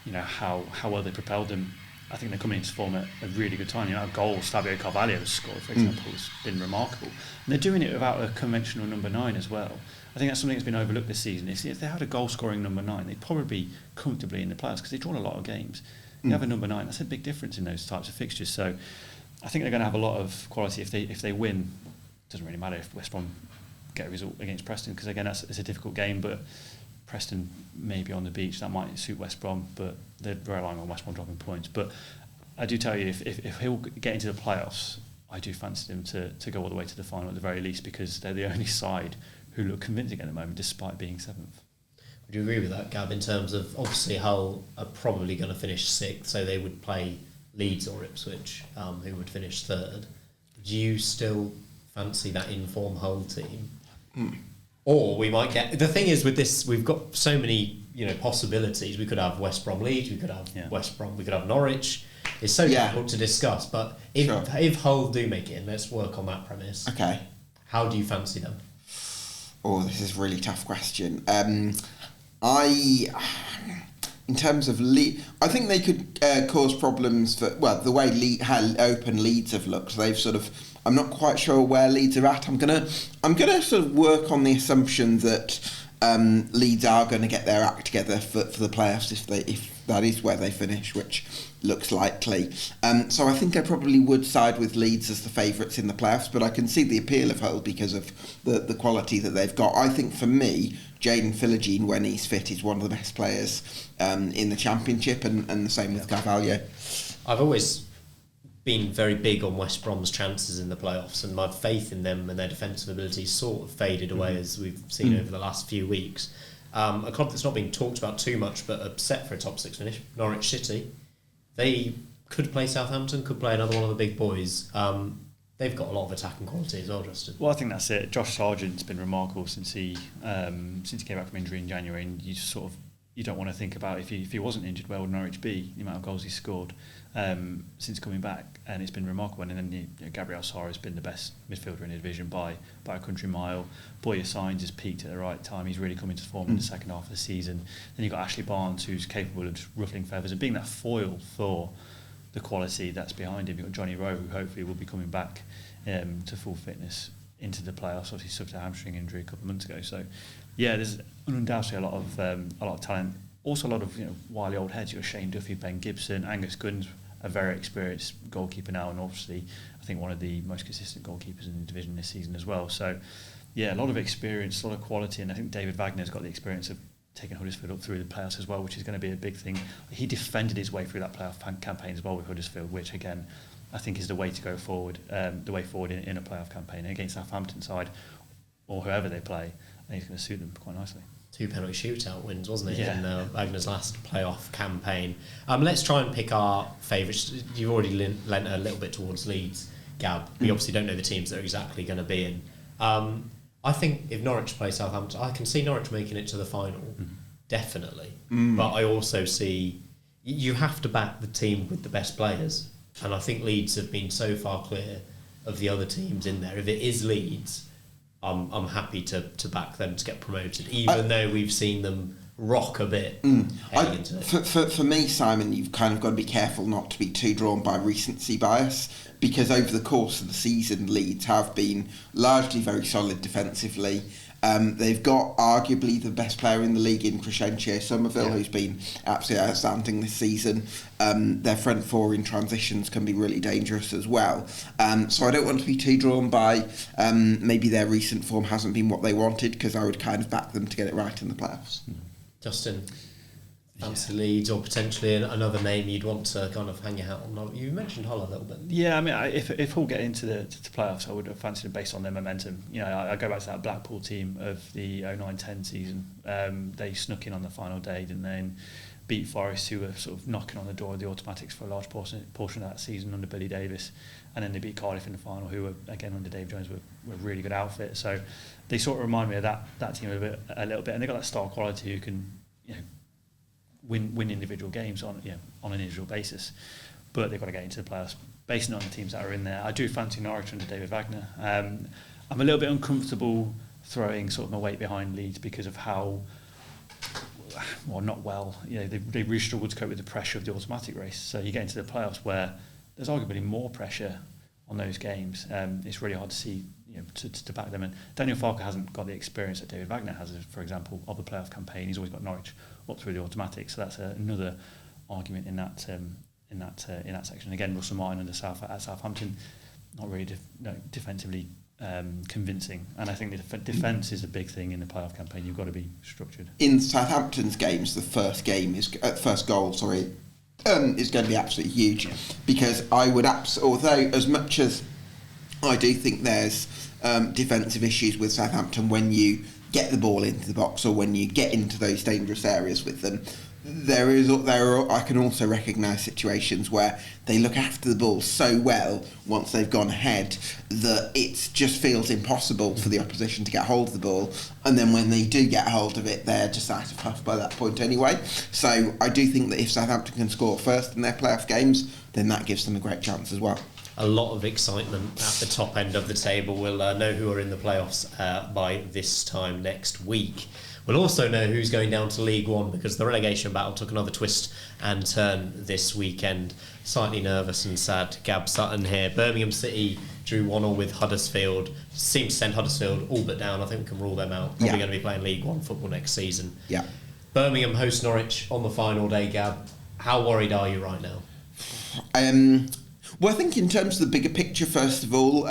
Speaker 3: you know how well they propelled them. I think they're coming into form at a really good time. You know, goals Fabio Carvalho has scored, for example, has been remarkable. And they're doing it without a conventional number 9 as well. I think that's something that's been overlooked this season. If they had a goal-scoring number 9, they'd probably be comfortably in the playoffs because they've drawn a lot of games. You have a number 9, that's a big difference in those types of fixtures. So I think they're going to have a lot of quality if they win. It doesn't really matter if West Brom get a result against Preston, because again, it's a difficult game, but Preston may be on the beach, that might suit West Brom, but they're relying on West Brom dropping points. But I do tell you, if he'll get into the playoffs, I do fancy them to go all the way to the final at the very least, because they're the only side who look convincing at the moment despite being 7th.
Speaker 2: Would you agree with that, Gab, in terms of obviously Hull are probably going to finish 6th, so they would play Leeds or Ipswich, who would finish 3rd. Do you still fancy that in-form Hull team? Or we might get... The thing is with this, we've got so many possibilities. We could have West Brom Leeds, we could have West Brom, we could have Norwich. It's so difficult to discuss, but if Hull do make it in, let's work on that premise.
Speaker 1: Okay.
Speaker 2: How do you fancy them?
Speaker 1: Oh, this is a really tough question. In terms of Leeds, I think they could cause problems for, well, the way how open Leeds have looked. They've sort of, I'm not quite sure where Leeds are at. I'm gonna sort of work on the assumption that Leeds are going to get their act together for the playoffs if that is where they finish, which looks likely. So I think I probably would side with Leeds as the favourites in the playoffs, but I can see the appeal of Hull because of the quality that they've got. I think for me, Jadon Philogene, when he's fit, is one of the best players in the Championship, and the same with Carvalho.
Speaker 2: I've always been very big on West Brom's chances in the playoffs, and my faith in them and their defensive ability sort of faded away as we've seen over the last few weeks. A club that's not being talked about too much but are set for a top 6 finish, Norwich City. They could play Southampton, could play another one of the big boys. They've got a lot of attacking quality as well, Justin.
Speaker 3: Well, I think that's it. Josh Sargent's been remarkable since he came back from injury in January, and you don't want to think about if he wasn't injured, where would Norwich be? The amount of goals he's scored since coming back, and it's been remarkable. And then Gabriel Sutton has been the best midfielder in the division by a country mile. Boya Signs has peaked at the right time. He's really come into form in the second half of the season. Then you've got Ashley Barnes, who's capable of ruffling feathers and being that foil for the quality that's behind him. You've got Johnny Rowe, who hopefully will be coming back to full fitness into the playoffs. Obviously suffered a hamstring injury a couple of months ago. So yeah, there's undoubtedly a lot of talent. Also a lot of wily old heads. You've got Shane Duffy, Ben Gibson, Angus Gunn's a very experienced goalkeeper now, and obviously I think one of the most consistent goalkeepers in the division this season as well. So yeah, a lot of experience, a lot of quality, and I think David Wagner's got the experience of taking Huddersfield up through the playoffs as well, which is going to be a big thing. He defended his way through that playoff campaign as well with Huddersfield, which again I think is the way to go forward, the way forward in a playoff campaign against Southampton side or whoever they play. I think it's going to suit them quite nicely. 2
Speaker 2: penalty shootout wins, wasn't it, in Wagner's last playoff campaign. Let's try and pick our favourites. You've already lent a little bit towards Leeds, Gab. We obviously don't know the teams they're exactly going to be in. I think if Norwich play Southampton, I can see Norwich making it to the final, definitely. But I also see you have to back the team with the best players, and I think Leeds have been so far clear of the other teams in there. If it is Leeds, I'm happy to back them to get promoted, even though we've seen them rock a bit. Into it.
Speaker 1: For me, Simon, you've kind of got to be careful not to be too drawn by recency bias, because over the course of the season, Leeds have been largely very solid defensively. They've got arguably the best player in the league in Crescencio Somerville, who's been absolutely outstanding this season. Their front four in transitions can be really dangerous as well. So I don't want to be too drawn by maybe their recent form hasn't been what they wanted, because I would kind of back them to get it right in the playoffs.
Speaker 2: Justin, fancy Leeds, or potentially another name you'd want to kind of hang your hat on? You mentioned Hull a little bit.
Speaker 3: Yeah, I mean, if Hull get into the playoffs, I would have fancied them based on their momentum. You know, I go back to that Blackpool team of the 09-10 season. They snuck in on the final day, didn't they? And beat Forest, who were sort of knocking on the door of the automatics for a large portion of that season under Billy Davis. And then they beat Cardiff in the final, who were, again, under Dave Jones, were a really good outfit. So they sort of remind me of that team a little bit. And they've got that star quality who can, you know, win individual games on an individual basis, but they've got to get into the playoffs based on the teams that are in there. I do fancy Norwich under David Wagner. I'm a little bit uncomfortable throwing sort of my weight behind Leeds because of how, well, not well. You know, they really struggled to cope with the pressure of the automatic race. So you get into the playoffs where there's arguably more pressure on those games. It's really hard to see, you know, to back them. And Daniel Farke hasn't got the experience that David Wagner has, for example, of the playoff campaign. He's always got Norwich up through the automatic, so that's another argument in that section. Again, Russell Martin under at Southampton, not really defensively convincing, and I think the defence is a big thing in the playoff campaign. You've got to be structured.
Speaker 1: In Southampton's games, the first goal is going to be absolutely huge, because I would although as much as I do think there's defensive issues with Southampton when you get the ball into the box or when you get into those dangerous areas with them, I can also recognise situations where they look after the ball so well once they've gone ahead that it just feels impossible for the opposition to get hold of the ball, and then when they do get hold of it, they're just out of huff by that point anyway. So I do think that if Southampton can score first in their playoff games, then that gives them a great chance as well.
Speaker 2: A lot of excitement at the top end of the table. We'll know who are in the playoffs by this time next week. We'll also know who's going down to League One, because the relegation battle took another twist and turn this weekend. Slightly nervous and sad. Gab Sutton here. Birmingham City drew 1-1 with Huddersfield. Seemed to send Huddersfield all but down. I think we can rule them out. Probably going to be playing League One football next season. Yeah. Birmingham host Norwich on the final day, Gab. How worried are you right now?
Speaker 1: Well, I think in terms of the bigger picture, first of all,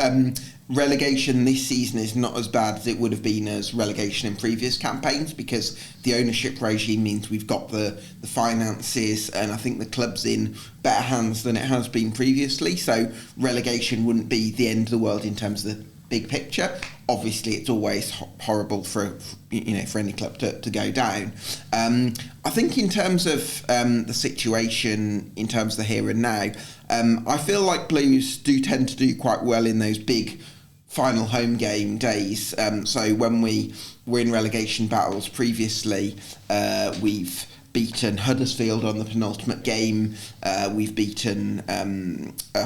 Speaker 1: relegation this season is not as bad as it would have been as relegation in previous campaigns, because the ownership regime means we've got the finances, and I think the club's in better hands than it has been previously. So relegation wouldn't be the end of the world in terms of the big picture. Obviously, it's always horrible for any club to go down. I think in terms of the situation, in terms of the here and now, I feel like Blues do tend to do quite well in those big final home game days. So when we were in relegation battles previously, we've beaten Huddersfield on the penultimate game. We've beaten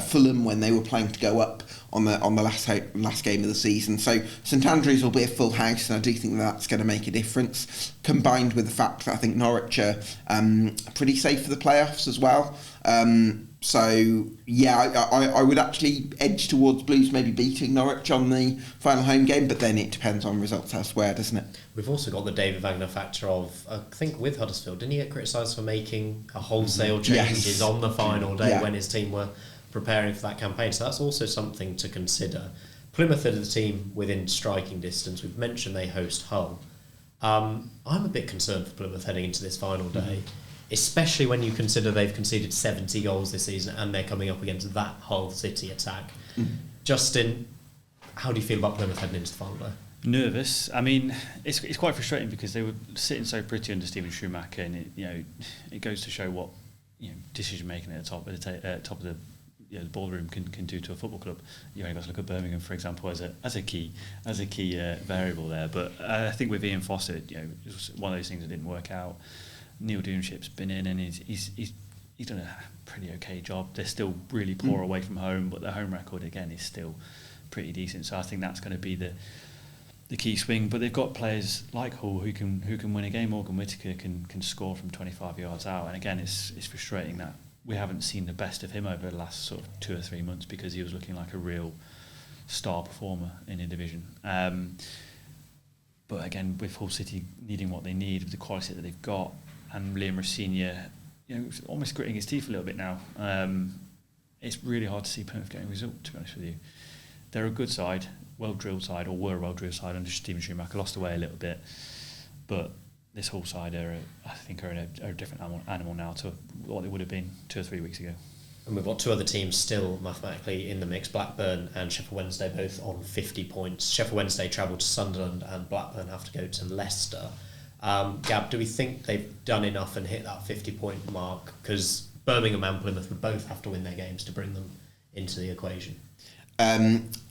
Speaker 1: Fulham when they were playing to go up on the last game of the season. So St Andrews will be a full house, and I do think that's going to make a difference, combined with the fact that I think Norwich are pretty safe for the playoffs as well. So yeah, I would actually edge towards Blues maybe beating Norwich on the final home game, but then it depends on results elsewhere, doesn't it?
Speaker 2: We've also got the David Wagner factor of, I think with Huddersfield, didn't he get criticised for making a wholesale changes on the final day when his team were preparing for that campaign? So that's also something to consider. Plymouth are the team within striking distance. We've mentioned they host Hull. I'm a bit concerned for Plymouth heading into this final day, especially when you consider they've conceded 70 goals this season and they're coming up against that Hull City attack. Justin, how do you feel about Plymouth heading into the final day?
Speaker 3: Nervous. I mean, it's quite frustrating because they were sitting so pretty under Steven Schumacher, and it goes to show what decision making at the top of the the ballroom can do to a football club. You only got to look at Birmingham, for example, as a key variable there. But I think with Ian Fawcett, it was one of those things that didn't work out. Neil Doonship's been in, and he's done a pretty okay job. They're still really poor away from home, but their home record again is still pretty decent. So I think that's going to be the key swing, but they've got players like Hull who can win a game. Morgan Whittaker can score from 25 yards out, and again, it's frustrating that we haven't seen the best of him over the last sort of 2 or 3 months, because he was looking like a real star performer in the division. But again, with Hull City needing what they need, with the quality that they've got, and Liam Rosenior, almost gritting his teeth a little bit now, it's really hard to see Plymouth getting a result, to be honest with you. They're a good side, well-drilled side, or were a well-drilled side under Stephen Schumacher, lost away a little bit, but this Hull side are a different animal now to what they would have been 2 or 3 weeks ago.
Speaker 2: And we've got 2 other teams still mathematically in the mix, Blackburn and Sheffield Wednesday, both on 50 points. Sheffield Wednesday travel to Sunderland and Blackburn have to go to Leicester. Gab, do we think they've done enough and hit that 50-point mark? Because Birmingham and Plymouth would both have to win their games to bring them into the equation.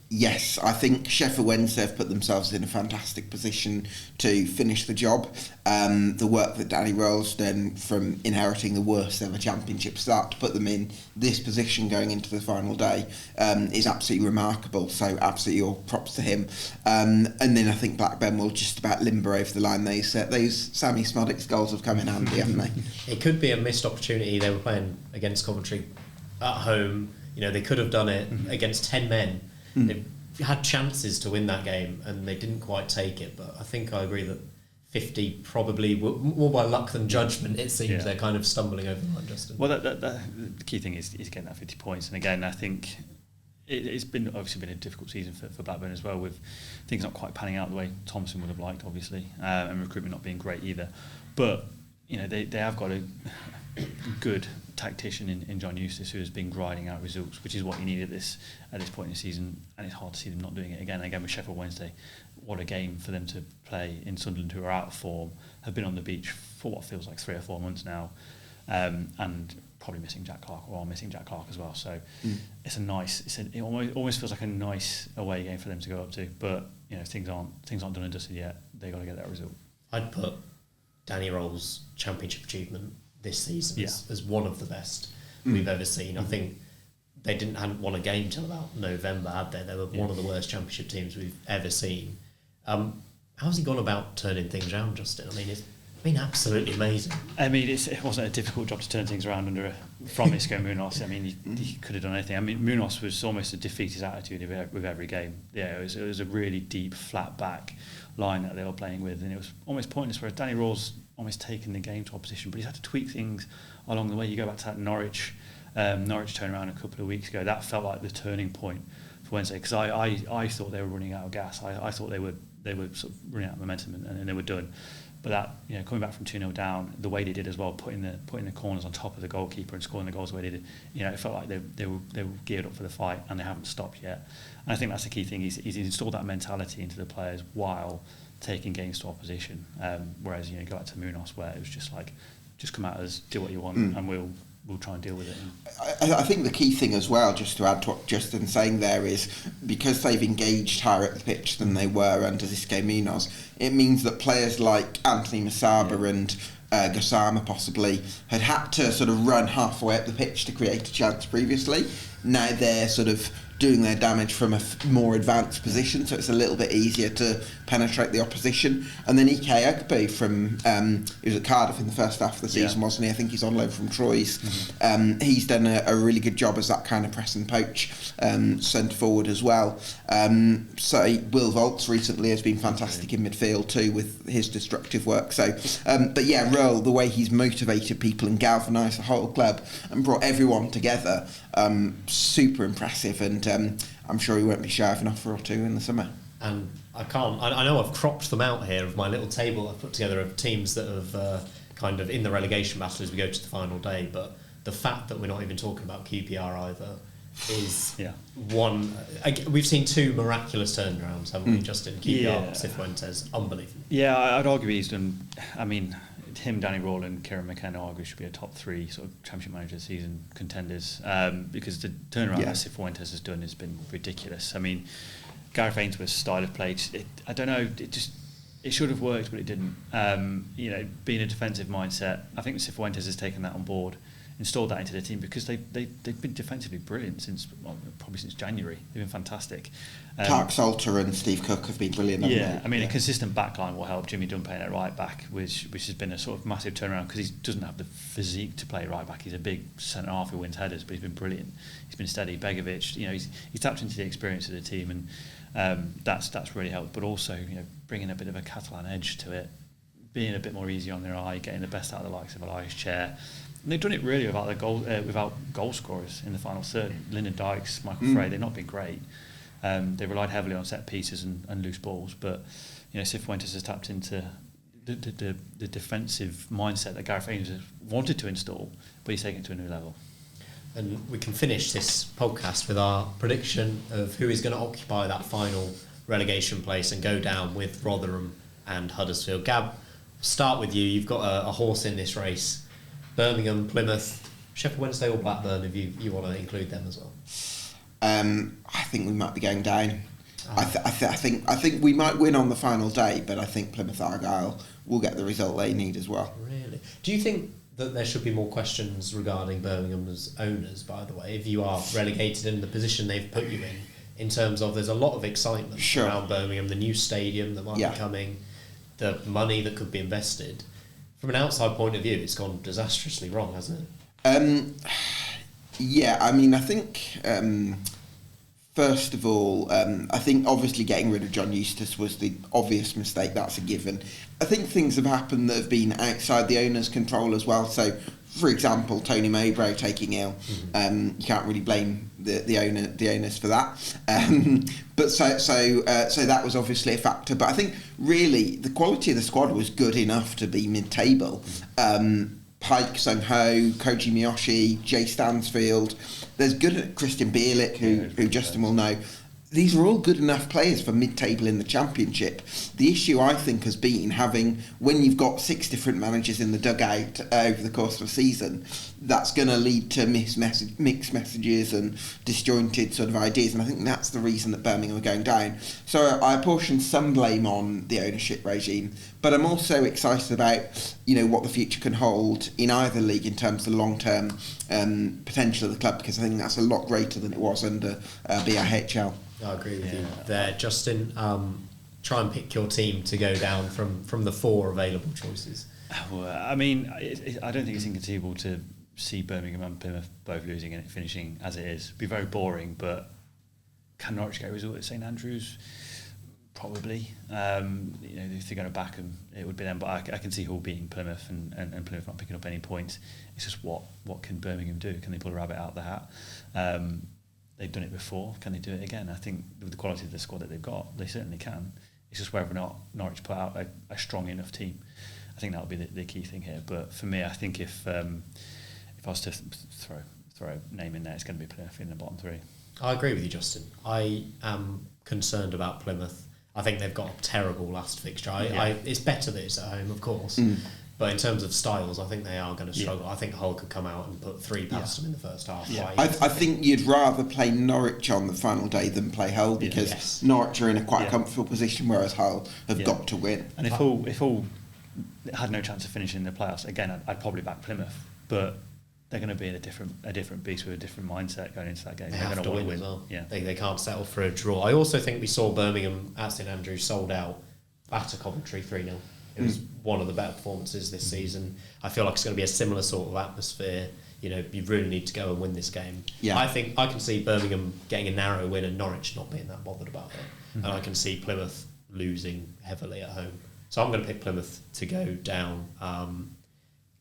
Speaker 1: Yes, I think Sheffield Wednesday have put themselves in a fantastic position to finish the job. The work that Danny Royle's done from inheriting the worst ever championship start to put them in this position going into the final day is absolutely remarkable. So absolutely all props to him. And then I think Blackburn will just about limber over the line. Those Sammy Smoddick's goals have come in handy, haven't they?
Speaker 2: It could be a missed opportunity. They were playing against Coventry at home. They could have done it against 10 men. They had chances to win that game and they didn't quite take it, but I think I agree that 50 probably more by luck than judgment. It seems they're kind of stumbling over the line, Justin.
Speaker 3: Well, the key thing is getting that 50 points, and again, I think it's been a difficult season for Blackburn as well, with things not quite panning out the way Thompson would have liked, obviously, and recruitment not being great either. But they have got a good tactician in John Eustace, who has been grinding out results, which is what you need at this point in the season, and it's hard to see them not doing it again with Sheffield Wednesday. What a game for them to play in Sunderland, who are out of form, have been on the beach for what feels like 3 or 4 months now, and probably missing Jack Clark, or missing Jack Clark as well. So it almost feels like a nice away game for them to go up to. But things aren't done and dusted yet. They got to get that result.
Speaker 2: I'd put Danny Royle's championship achievement this season as one of the best we've ever seen. I think they hadn't won a game till about November, had they? They were one of the worst championship teams we've ever seen. How's he gone about turning things around, Justin? I mean, it's been absolutely amazing. I mean, it wasn't a difficult job to turn things around from Isco Munoz. I mean, he could have done anything. I mean, Munoz was almost a defeatist attitude with every game. Yeah, it was a really deep, flat back line that they were playing with, and it was almost pointless, whereas Danny Royle's almost taken the game to opposition, but he's had to tweak things along the way. You go back to that Norwich turnaround a couple of weeks ago. That felt like the turning point for Wednesday, because I thought they were running out of gas. I thought they were sort of running out of momentum, and they were done. But that, coming back from 2-0 down, the way they did as well, putting the corners on top of the goalkeeper and scoring the goals the way they did, it felt like they were geared up for the fight, and they haven't stopped yet. And I think that's the key thing. He's installed that mentality into the players while taking games to opposition. Whereas you go back to Munoz, where it was just like, just come at us, do what you want, and we'll try and deal with it.
Speaker 1: I think the key thing as well, just to add to what Justin's saying there, is because they've engaged higher up the pitch than they were under Isco Munoz, it means that players like Anthony Masaba and Gassama possibly had to sort of run halfway up the pitch to create a chance previously. Now they're sort of doing their damage from a more advanced position, so it's a little bit easier to penetrate the opposition. And then Ike Agbe from he was at Cardiff in the first half of the season, wasn't he? I think he's on loan from Troyes. He's done a really good job as that kind of press and poach centre forward as well. So Will Volts recently has been fantastic in midfield too with his destructive work. So but yeah, Royal, the way he's motivated people and galvanised the whole club and brought everyone together, super impressive, and I'm sure he won't be shy of an offer or two in the summer.
Speaker 2: And I know I've cropped them out here of my little table I've put together of teams that have kind of in the relegation battle as we go to the final day, but the fact that we're not even talking about QPR either is one. We've seen 2 miraculous turnarounds, haven't we? Justin, QPR, Cifuentes, unbelievable.
Speaker 3: Yeah, I'd argue he's done. I mean, him, Danny Royle and Kieran McKenna argue should be a top 3 sort of championship manager season contenders, because the turnaround that Cifuentes has done has been ridiculous. I mean, Gareth Ainsworth's style of play, I don't know, it should have worked, but it didn't. Being a defensive mindset, I think Cifuentes has taken that on board installed that into their team, because they've been defensively brilliant probably since January. They've been fantastic.
Speaker 1: Clark Salter and Steve Cook have been brilliant.
Speaker 3: A consistent backline will help. Jimmy Dunn playing at right back, which has been a sort of massive turnaround, because he doesn't have the physique to play right back. He's a big centre half who wins headers, but he's been brilliant. He's been steady. Begovic, he's tapped into the experience of the team, and that's really helped. But also, bringing a bit of a Catalan edge to it, being a bit more easy on their eye, getting the best out of the likes of Elias Chair. And they've done it really without goal scorers in the final third. Lyndon Dykes, Michael Frey, they've not been great. They relied heavily on set pieces and loose balls, but Cifuentes has tapped into the defensive mindset that Gareth Ames has wanted to install, but he's taken it to a new level.
Speaker 2: And we can finish this podcast with our prediction of who is going to occupy that final relegation place and go down with Rotherham and Huddersfield. Gab, start with you. You've got a horse in this race. Birmingham, Plymouth, Sheffield Wednesday or Blackburn, if you want to include them as well.
Speaker 1: I think we might be going down. I think we might win on the final day, but I think Plymouth Argyle will get the result they need as well.
Speaker 2: Really? Do you think that there should be more questions regarding Birmingham's owners, by the way, if you are relegated in the position they've put you in terms of there's a lot of excitement around Birmingham, the new stadium that might be coming, the money that could be invested. From an outside point of view, it's gone disastrously wrong, hasn't it?
Speaker 1: I think first of all, I think obviously getting rid of John Eustace was the obvious mistake. That's a given. I think things have happened that have been outside the owner's control as well. So, for example, Tony Mowbray taking ill, you can't really blame the owners for that. But so that was obviously a factor. But I think really the quality of the squad was good enough to be mid-table. Pike, Sung Ho, Koji Miyoshi, Jay Stansfield. There's good Christian Bielik, who Justin will know. These are all good enough players for mid-table in the Championship. The issue, I think, has been when you've got 6 different managers in the dugout over the course of a season, that's going to lead to mixed messages and disjointed sort of ideas, and I think that's the reason that Birmingham are going down. So I apportion some blame on the ownership regime, but I'm also excited about what the future can hold in either league in terms of the long-term potential of the club, because I think that's a lot greater than it was under BIHL.
Speaker 2: I agree with you there, Justin. Try and pick your team to go down from the 4 available choices.
Speaker 3: Well, I mean, I don't think it's inconceivable to see Birmingham and Plymouth both losing and it finishing as it is. It'd be very boring, but can Norwich get a result at St Andrews? Probably. If they're going to back them, it would be them. But I can see Hull beating Plymouth and Plymouth not picking up any points. It's just what can Birmingham do? Can they pull a rabbit out of the hat? They've done it before. Can they do it again? I think with the quality of the squad that they've got, they certainly can. It's just whether or not Norwich put out a strong enough team. I think that would be the key thing here. But for me, I think if I was to throw a name in there, it's going to be Plymouth in the bottom 3.
Speaker 2: I agree with you, Justin. I am concerned about Plymouth. I think they've got a terrible last fixture. It's better that it's at home, of course. But in terms of styles, I think they are going to struggle. I think Hull could come out and put 3 past them in the first half.
Speaker 1: I think you'd rather play Norwich on the final day than play Hull, because Norwich are in a quite comfortable position, whereas Hull have got to win.
Speaker 3: And if Hull had no chance of finishing in the playoffs, again, I'd probably back Plymouth. But they're going to be in a different beast with a different mindset going into that game.
Speaker 2: They're going to win as well. Yeah. They can't settle for a draw. I also think we saw Birmingham at St Andrews sold out at Coventry 3-0. It was one of the better performances this season. I feel like it's going to be a similar sort of atmosphere. You really need to go and win this game. Yeah. I think I can see Birmingham getting a narrow win and Norwich not being that bothered about it. And I can see Plymouth losing heavily at home. So I'm going to pick Plymouth to go down.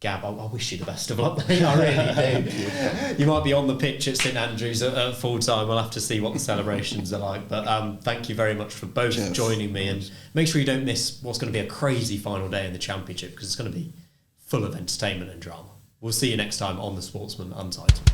Speaker 2: Gab, I wish you the best of luck, mate. I really do. You might be on the pitch at St Andrews at full time. We'll have to see what the celebrations are like. But thank you very much for both joining me. And make sure you don't miss what's going to be a crazy final day in the Championship, because it's going to be full of entertainment and drama. We'll see you next time on the Sportsman Untitled.